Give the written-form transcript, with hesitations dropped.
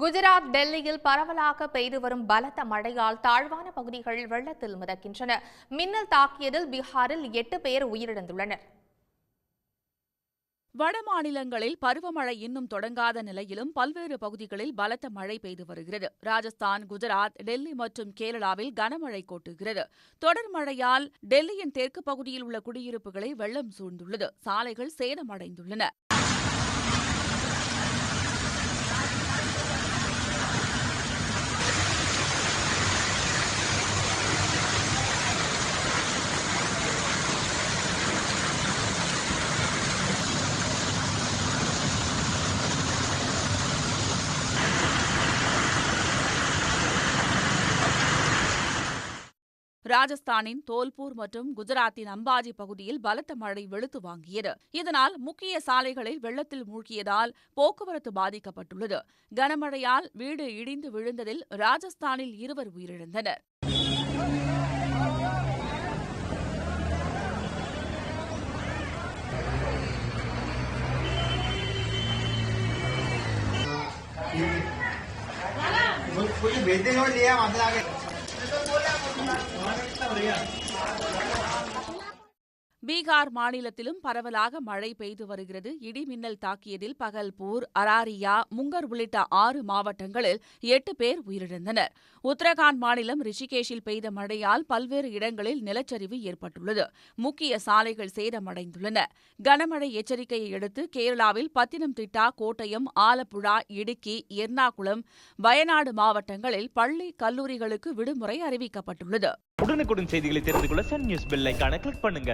குஜராத் டெல்லியில் பரவலாக பெய்து வரும் பலத்த மழையால் தாழ்வான பகுதிகள் வெள்ளத்தில் மிதக்கின்றன. மின்னல் தாக்கியதில் பீகாரில் 8 பேர் உயிரிழந்துள்ளனர். வட மாநிலங்களில் பருவமழை இன்னும் தொடங்காத நிலையிலும் பல்வேறு பகுதிகளில் பலத்த மழை பெய்து வருகிறது. ராஜஸ்தான், குஜராத், டெல்லி மற்றும் கேரளாவில் கனமழை கொட்டுகிறது. தொடர் மழையால் டெல்லியின் தெற்கு பகுதியில் உள்ள குடியிருப்புகளை வெள்ளம் சூழ்ந்துள்ளது. சாலைகள் சேதமடைந்துள்ளன. ராஜஸ்தானின் தோல்பூர் மற்றும் குஜராத்தின் அம்பாஜி பகுதியில் பலத்த மழை வெளுத்து வாங்கியது. இதனால் முக்கிய சாலைகளில் வெள்ளத்தில் மூழ்கியதால் போக்குவரத்து பாதிக்கப்பட்டுள்ளது. கனமழையால் வீடு இடிந்து விழுந்ததில் ராஜஸ்தானில் 2 உயிரிழந்தனர். பீகார் மாநிலத்திலும் பரவலாக மழை பெய்து வருகிறது. இடி மின்னல் தாக்கியதில் பகல்பூர், அராரியா, முங்கர் உள்ளிட்ட 6 மாவட்டங்களில் 8 பேர் உயிரிழந்தனர். உத்தரகாண்ட் மாநிலம் ரிஷிகேஷில் பெய்த மழையால் பல்வேறு இடங்களில் நிலச்சரிவு ஏற்பட்டுள்ளது. முக்கிய சாலைகள் சேதமடைந்துள்ளன. கனமழை எச்சரிக்கையை அடுத்து கேரளாவில் பத்தினம்திட்டா, கோட்டயம், ஆலப்புழா, இடுக்கி, எர்ணாகுளம், வயநாடு மாவட்டங்களில் பள்ளி, கல்லூரிகளுக்கு விடுமுறை அறிவிக்கப்பட்டுள்ளது. உடனுக்குடன் செய்திகளை தெரிந்து கொள்ள சன் நியூஸ் பெல் ஐகானை கிளிக் பண்ணுங்க.